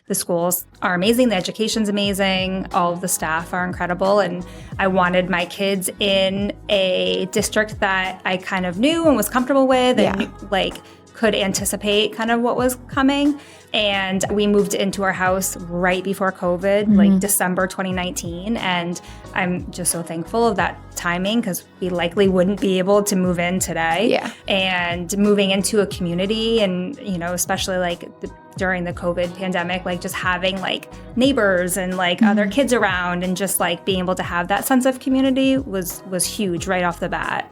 The schools are amazing. The education's amazing. All of the staff are incredible. And I wanted my kids in a district that I kind of knew and was comfortable with and could anticipate kind of what was coming. And we moved into our house right before COVID, like December 2019. And I'm just so thankful of that timing because we likely wouldn't be able to move in today. Yeah. And moving into a community and, especially during the COVID pandemic, just having neighbors and other kids around and just being able to have that sense of community was huge right off the bat.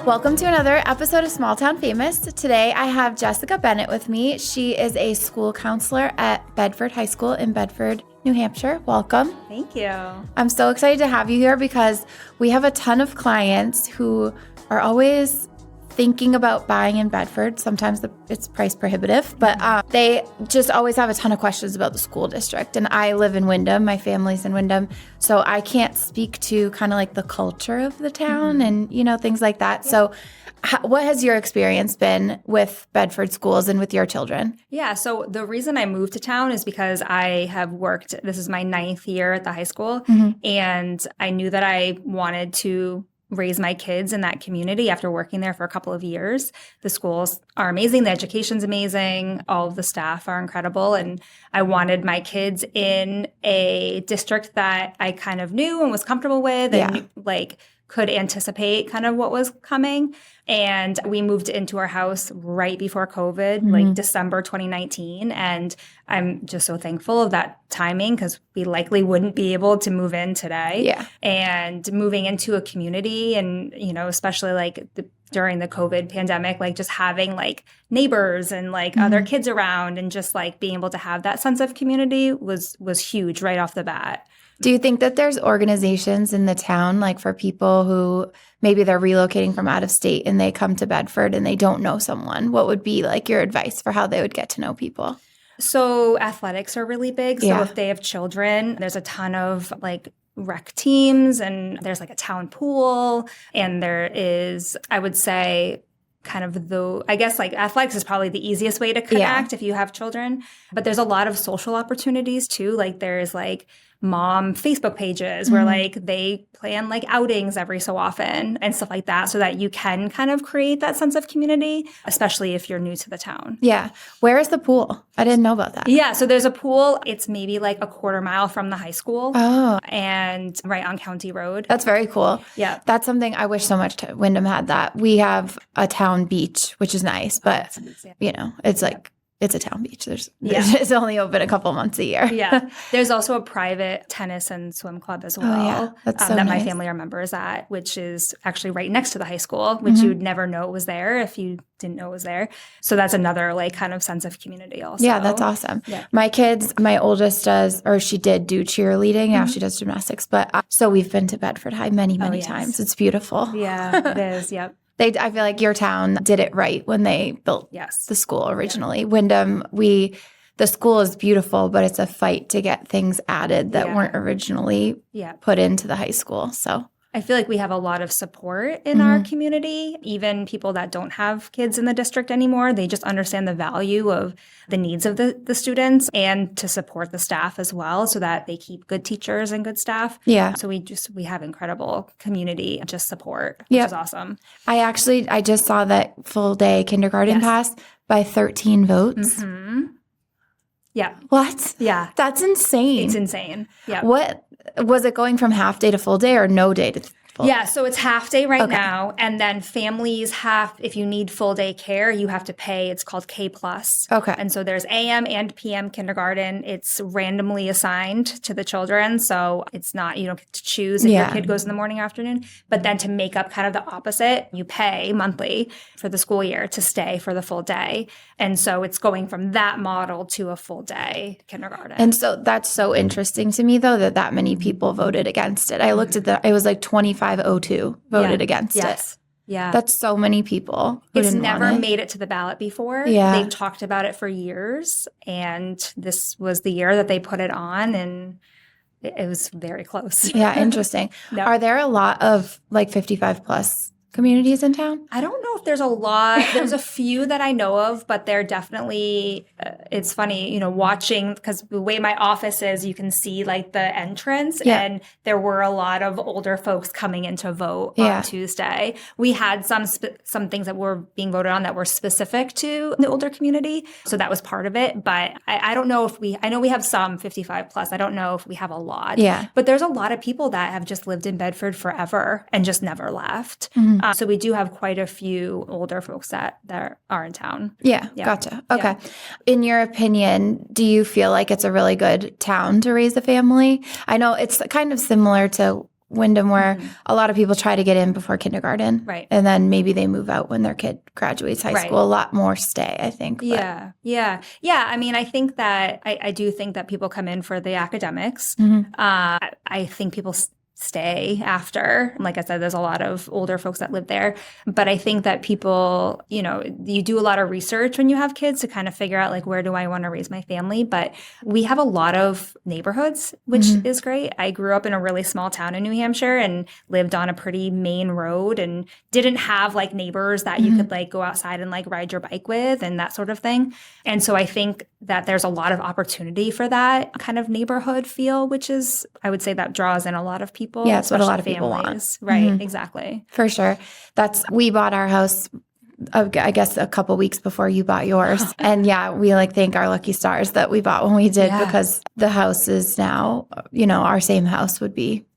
Welcome to another episode of Small Town Famous. Today I have Jessica Bennett with me. She is a school counselor at Bedford High School in Bedford, New Hampshire. Welcome. Thank you. I'm so excited to have you here because we have a ton of clients who are always thinking about buying in Bedford. Sometimes it's price prohibitive, but they just always have a ton of questions about the school district. And I live in Windham. My family's in Windham. So I can't speak to kind of the culture of the town and, things like that. Yeah. So what has your experience been with Bedford schools and with your children? Yeah, so the reason I moved to town is because I have worked, this is my 9th year at the high school, and I knew that I wanted to raise my kids in that community after working there for a couple of years. The schools are amazing. The education's amazing. All of the staff are incredible. And I wanted my kids in a district that I kind of knew and was comfortable with and could anticipate kind of what was coming. And we moved into our house right before COVID, December 2019. And I'm just so thankful of that timing because we likely wouldn't be able to move in today. Yeah. And moving into a community and, especially during the COVID pandemic, just having neighbors and other kids around and just being able to have that sense of community was huge right off the bat. Do you think that there's organizations in the town, for people who maybe they're relocating from out of state and they come to Bedford and they don't know someone? What would be your advice for how they would get to know people? So athletics are really big. So if they have children, there's a ton of rec teams and there's a town pool and there is, I would say, athletics is probably the easiest way to connect if you have children. But there's a lot of social opportunities too. There's mom Facebook pages where they plan outings every so often and stuff like that so that you can kind of create that sense of community, especially if you're new to the town. Yeah. Where is the pool? I didn't know about that. Yeah. So there's a pool. It's maybe a quarter mile from the high school. Oh. And right on County Road. That's very cool. Yeah. That's something I wish so much Windham had that. We have a town beach, which is nice, but it's it's a town beach. It's only open a couple months a year. Yeah. There's also a private tennis and swim club as well. Oh, yeah. That's so that nice. My family are members at, which is actually right next to the high school, which you'd never know it was there if you didn't know it was there. So that's another kind of sense of community also. Yeah, that's awesome. Yeah. My kids, my oldest she did do cheerleading. Now she does gymnastics. But so we've been to Bedford High many times. It's beautiful. Yeah, it is. Yep. I feel like your town did it right when they built the school originally. Yeah. Windham, the school is beautiful, but it's a fight to get things added that weren't originally put into the high school. So I feel like we have a lot of support in our community, even people that don't have kids in the district anymore. They just understand the value of the needs of the students and to support the staff as well so that they keep good teachers and good staff. Yeah. So we have incredible community just support, which is awesome. I just saw that full day kindergarten passed by 13 votes. Mm-hmm. Yeah. What? Yeah. That's insane. It's insane. Yeah. What was it going from half day to full day or no day to full? Yeah, so it's half day right now. And then families if you need full day care, you have to pay. It's called K+. Okay. And so there's AM and PM kindergarten. It's randomly assigned to the children. So it's not, you don't get to choose if your kid goes in the morning or afternoon. But then to make up kind of the opposite, you pay monthly for the school year to stay for the full day. And so it's going from that model to a full day kindergarten. And so that's so interesting to me, though, that many people voted against it. I looked at it was 2502 voted against it. Yeah. That's so many people. It's never made it to the ballot before. Yeah. They've talked about it for years. And this was the year that they put it on. And it was very close. Yeah, interesting. No. Are there a lot of 55 plus communities in town? I don't know if there's a lot. There's a few that I know of, but they're definitely, it's funny, you know, watching, because the way my office is, you can see like the entrance, and there were a lot of older folks coming in to vote on Tuesday. We had some things that were being voted on that were specific to the older community. So that was part of it. But I don't know if I know we have some 55 plus. I don't know if we have a lot. Yeah. But there's a lot of people that have just lived in Bedford forever and just never left. So we do have quite a few older folks that are in town. Yeah, gotcha. Okay. Yeah. In your opinion, do you feel like it's a really good town to raise a family? I know it's kind of similar to Windham, where a lot of people try to get in before kindergarten. Right. And then maybe they move out when their kid graduates high school. A lot more stay, I think. But. Yeah. I mean, I think that I do think that people come in for the academics. I think people stay after. Like I said, there's a lot of older folks that live there. But I think that people, you know, you do a lot of research when you have kids to kind of figure out, like, where do I want to raise my family? But we have a lot of neighborhoods, which is great. I grew up in a really small town in New Hampshire and lived on a pretty main road and didn't have like neighbors that you could like go outside and like ride your bike with and that sort of thing. And so I think that there's a lot of opportunity for that kind of neighborhood feel, which is, I would say, that draws in a lot of people. Yeah, it's what a lot of people want. Right, exactly. For sure. We bought our house, I guess, a couple weeks before you bought yours. And we like thank our lucky stars that we bought when we did, because the house is now, you know, our same house would be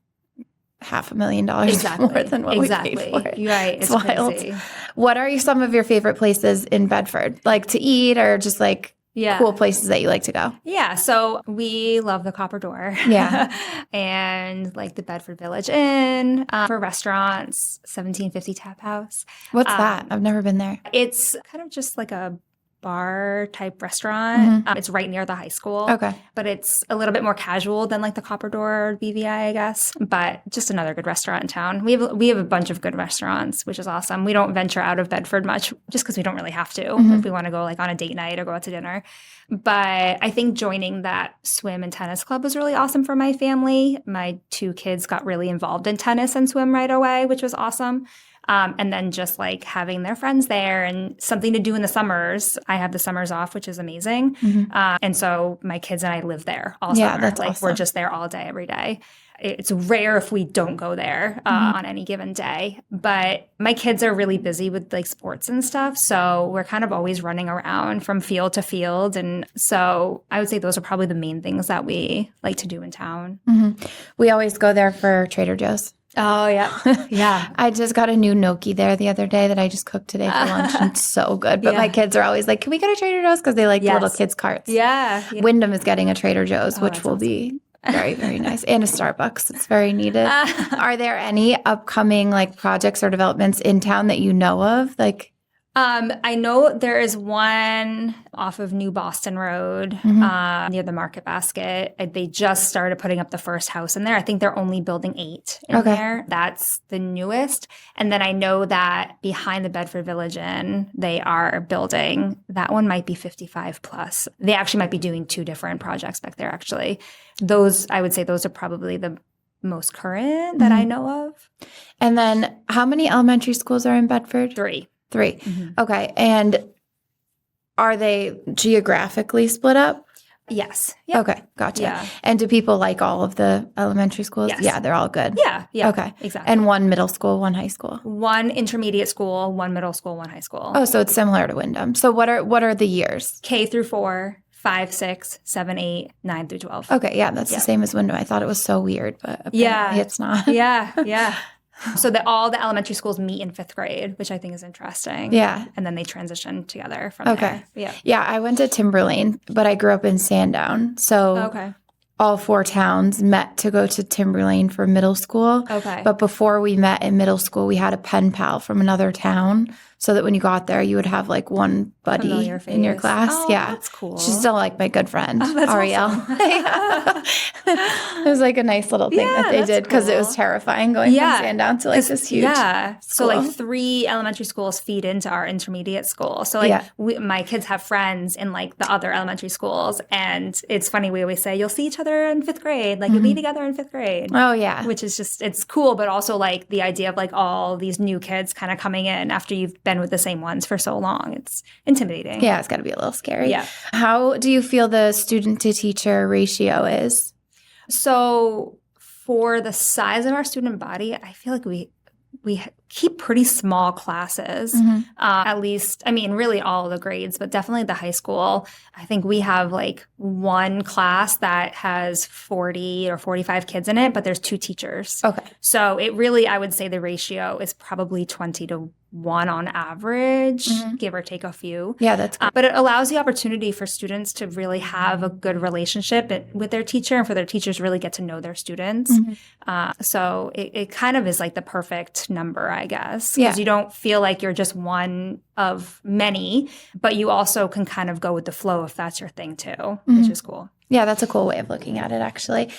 $500,000 more than what we paid for it. You're right. It's wild. Crazy. What are some of your favorite places in Bedford, like to eat or just like cool places that you like to go? Yeah, so we love the Copper Door. Yeah. And like the Bedford Village Inn for restaurants, 1750 Tap House. What's that? I've never been there. It's kind of just like a bar type restaurant. It's right near the high school. Okay. But it's a little bit more casual than like the Copper Door or BVI, I guess. But just another good restaurant in town. We have a bunch of good restaurants, which is awesome. We don't venture out of Bedford much just because we don't really have to if we want to go like on a date night or go out to dinner. But I think joining that swim and tennis club was really awesome for my family. My 2 kids got really involved in tennis and swim right away, which was awesome. And then just like having their friends there and something to do in the summers. I have the summers off, which is amazing. And so my kids and I live there all summer. Yeah, that's like awesome. We're just there all day, every day. It's rare if we don't go there on any given day. But my kids are really busy with like sports and stuff. So we're kind of always running around from field to field. And so I would say those are probably the main things that we like to do in town. We always go there for Trader Joe's. Oh, yeah. Yeah. I just got a new gnocchi there the other day that I just cooked today for lunch. And it's so good. But my kids are always like, can we go to Trader Joe's? Because they like the little kids' carts. Yeah. Windham is getting a Trader Joe's, which will be very, very nice. And a Starbucks. It's very needed. Are there any upcoming like projects or developments in town that you know of? Like, I know there is one off of New Boston Road near the Market Basket. They just started putting up the first house in there. I think they're only building 8 in there. That's the newest. And then I know that behind the Bedford Village Inn, they are building, that one might be 55 plus. They actually might be doing 2 different projects back there, actually. I would say those are probably the most current that I know of. And then how many elementary schools are in Bedford? 3. Okay. And are they geographically split up? Yes. Yep. Okay. Gotcha. Yeah. And do people like all of the elementary schools? Yes. Yeah, they're all good. Yeah. Okay. Exactly. And 1 middle school, 1 high school? 1 intermediate school, 1 middle school, 1 high school. Oh, so it's similar to Windham. So what are the years? K through 4, 5, 6, 7, 8, 9 through 12. Okay. Yeah, that's the same as Windham. I thought it was so weird, but apparently it's not. Yeah. So all the elementary schools meet in 5th grade, which I think is interesting. Yeah. And then they transition together from there. Yeah, I went to Timberlane, but I grew up in Sandown. So all 4 towns met to go to Timberlane for middle school. Okay. But before we met in middle school, we had a pen pal from another town. so that when you got there, you would have like one buddy Familiar in your face. class. Oh, Yeah. that's cool. She's still like my good friend, that's Ariel. awesome. It was like a nice little thing that they that's did because it was cool. terrifying going from Sandown to like this huge So like school. 3 elementary schools feed into our intermediate school. So like my kids have friends in like the other elementary schools, and it's funny, we always say you'll see each other in 5th grade, like you'll be together in 5th grade. Oh yeah. Which is just, it's cool, but also like the idea of like all these new kids kind of coming in after you've been with the same ones for so long. It's intimidating. Yeah, it's got to be a little scary. Yeah. How do you feel the student to teacher ratio is? So for the size of our student body, I feel like we keep pretty small classes, at least, I mean, really all of the grades, but definitely the high school. I think we have like one class that has 40 or 45 kids in it, but there's 2 teachers. Okay. So it really, I would say the ratio is probably 20-1 on average, give or take a few. Yeah, that's good. But it allows the opportunity for students to really have a good relationship with their teacher, and for their teachers really get to know their students. So it kind of is like the perfect number, I guess, because you don't feel like you're just one of many, but you also can kind of go with the flow if that's your thing too, which is cool. Yeah, that's a cool way of looking at it, actually.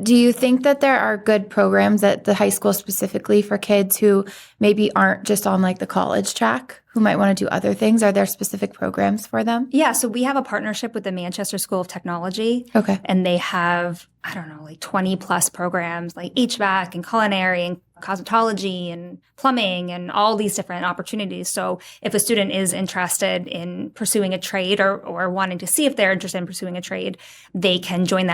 Do you think that there are good programs at the high school specifically for kids who maybe aren't just on like the college track, who might want to do other things? Are there specific programs for them? Yeah, so we have a partnership with the Manchester School of Technology. Okay. And they have, I don't know, like 20 plus programs like HVAC and culinary and cosmetology and plumbing and all these different opportunities. So if a student is interested in pursuing a trade or wanting to see if they're interested in pursuing a trade, they can join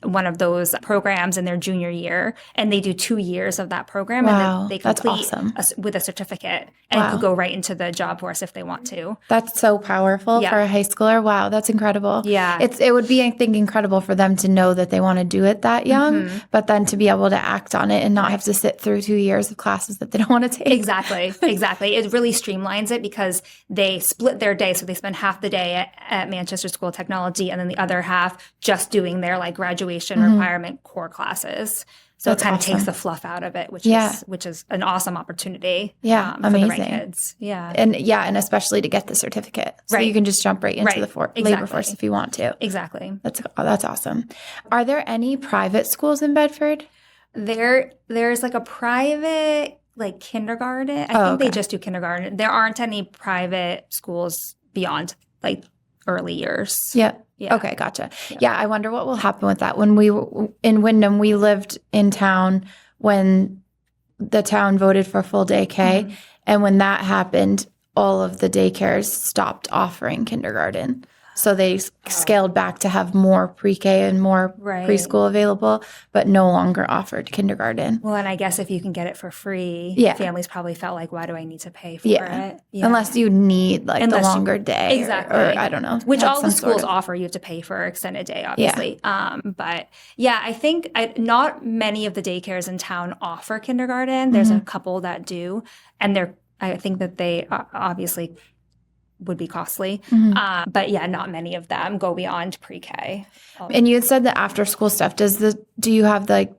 one of those programs in their junior year, and they do 2 years of that program, and then they complete with a certificate and could go right into the job force if they want to. That's so powerful for a high schooler. Wow, that's incredible. Yeah. It would be, I think, incredible for them to know that they want to do it that young, but then to be able to act on it and not have to sit through 2 years of classes that they don't want to take. Exactly. It really streamlines it because they split their day. So they spend half the day at Manchester School of Technology and then the other half just doing their like graduation requirement core classes. So That's it kind of awesome. takes the fluff out of it, which is an awesome opportunity. Yeah, for amazing. the right kids. Yeah, and especially to get the certificate, so you can just jump right into the labor force if you want to. Exactly. That's awesome. Are there any private schools in Bedford? There's like a private like kindergarten. I think they just do kindergarten. There aren't any private schools beyond like early years. Yeah. Yeah. Okay, gotcha. Yeah, I wonder what will happen with that. When we were in Wyndham, we lived in town when the town voted for full day K. And when that happened, all of the daycares stopped offering kindergarten. So they scaled back to have more pre-K and more preschool available, but no longer offered kindergarten. Well, and I guess if you can get it for free, families probably felt like, why do I need to pay for it? Yeah. Unless you need like the longer day. Exactly. Or I don't know. Which all the schools offer. You have to pay for extended day, obviously. But yeah, I think not many of the daycares in town offer kindergarten. There's a couple that do. And I think that they obviously would be costly. But yeah, not many of them go beyond pre-K. And you had said the after school stuff. Do you have like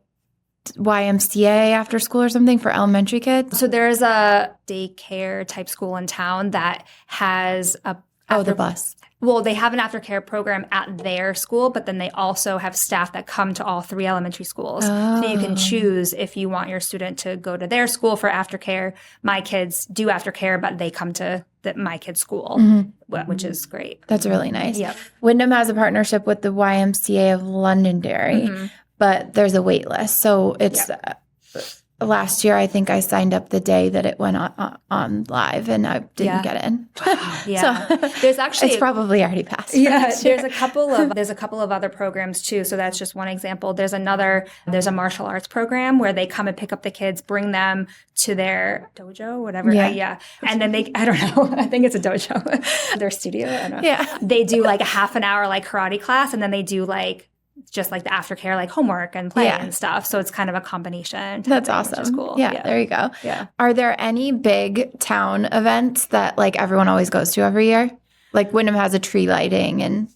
YMCA after school or something for elementary kids? So there's a daycare type school in town that has the bus. Well, they have an aftercare program at their school, but then they also have staff that come to all 3 elementary schools. So you can choose if you want your student to go to their school for aftercare. My kids do aftercare, but they come to my kid's school, which is great. That's really nice. Yep. Wyndham has a partnership with the YMCA of Londonderry, but there's a wait list. So it's last year, I think I signed up the day that it went on live, and I didn't get in. Yeah, so there's actually it's probably already passed. Yeah, there's a couple of other programs too. So that's just one example. There's a martial arts program where they come and pick up the kids, bring them to their dojo, whatever. Yeah. And then I don't know. I think it's a dojo, their studio. I don't know. Yeah. They do like a half an hour like karate class, and then they do like just like the aftercare, like homework and play and stuff. So it's kind of a combination. That's awesome. Which is cool. Yeah, there you go. Yeah. Are there any big town events that like everyone always goes to every year? Like Wyndham has a tree lighting and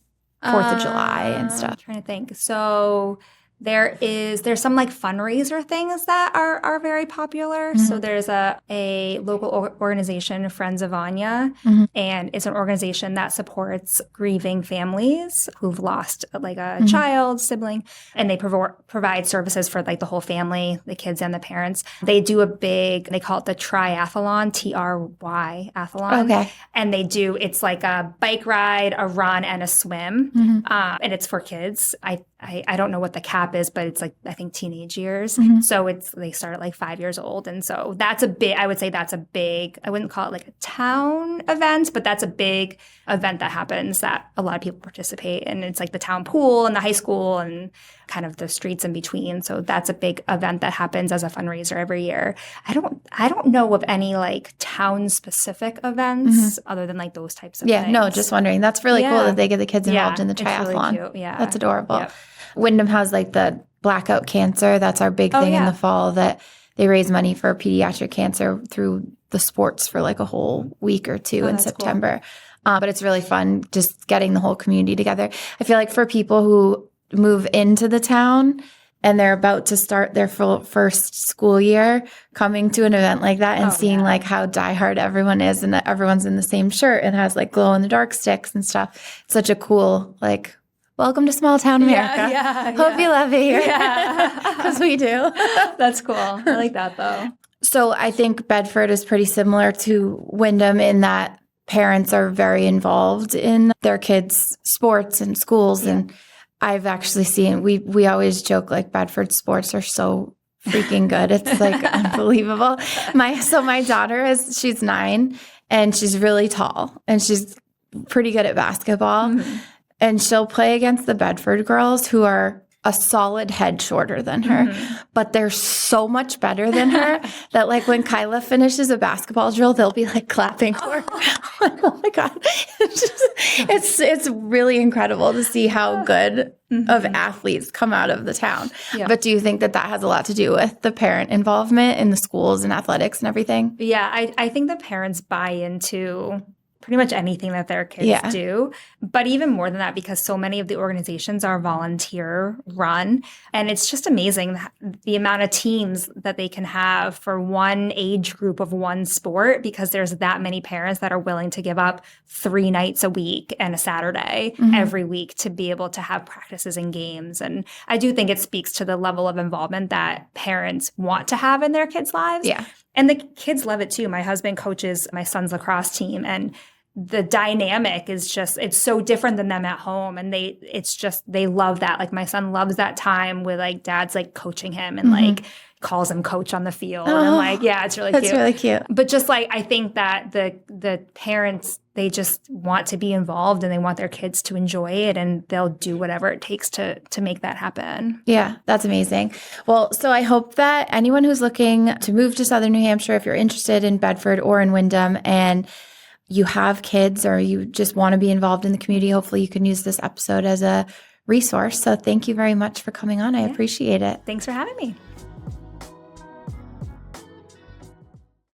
4th of July and stuff. I'm trying to think. So There's some like fundraiser things that are very popular. Mm-hmm. So there's a local organization, Friends of Anya, Mm-hmm. and it's an organization that supports grieving families who've lost like a Mm-hmm. child, sibling, and they provide services for like the whole family, the kids and the parents. They do they call it the triathlon, TRY-athlon. Okay. And it's like a bike ride, a run, and a swim. Mm-hmm. And it's for kids. I don't know what the cap is, but it's like, I think teenage years. Mm-hmm. So they start at like 5 years old. And so I would say that's a big, I wouldn't call it like a town event, but that's a big event that happens that a lot of people participate in. It's like the town pool and the high school and kind of the streets in between. So that's a big event that happens as a fundraiser every year. I don't know of any like town specific events other than like those types of things. No, just wondering. That's really cool that they get the kids involved in the triathlon. It's really cute. Yeah. That's adorable. Yep. Wyndham has like the blackout cancer. That's our big thing in the fall, that they raise money for pediatric cancer through the sports for like a whole week or two in September. Cool. But it's really fun just getting the whole community together. I feel like for people who move into the town and they're about to start their first school year, coming to an event like that and seeing like how diehard everyone is and that everyone's in the same shirt and has like glow in the dark sticks and stuff. It's such a cool, like, welcome to small town America. Hope you love it here. Because we do. That's cool. I like that though. So I think Bedford is pretty similar to Wyndham in that parents are very involved in their kids' sports and schools. And I've actually seen, we always joke like Bedford sports are so freaking good. It's like unbelievable. My daughter she's 9 and she's really tall and she's pretty good at basketball. Mm-hmm. And she'll play against the Bedford girls who are a solid head shorter than her. Mm-hmm. But they're so much better than her that like when Kyla finishes a basketball drill, they'll be like clapping for her. Oh my God. It's really incredible to see how good of athletes come out of the town. Yeah. But do you think that has a lot to do with the parent involvement in the schools and athletics and everything? Yeah, I think the parents buy into pretty much anything that their kids do. But even more than that, because so many of the organizations are volunteer run. And it's just amazing the amount of teams that they can have for one age group of one sport, because there's that many parents that are willing to give up 3 nights a week and a Saturday every week to be able to have practices and games. And I do think it speaks to the level of involvement that parents want to have in their kids' lives. Yeah. And the kids love it too. My husband coaches my son's lacrosse team, and the dynamic is just, it's so different than them at home. And they love that. Like my son loves that time with like dad's like coaching him and like calls him coach on the field. And like, it's really cute. That's really cute. But just like, I think that the parents, they just want to be involved and they want their kids to enjoy it, and they'll do whatever it takes to make that happen. Yeah, that's amazing. Well, so I hope that anyone who's looking to move to Southern New Hampshire, if you're interested in Bedford or in Wyndham and you have kids or you just want to be involved in the community, hopefully you can use this episode as a resource. So thank you very much for coming on. I appreciate it. Thanks for having me.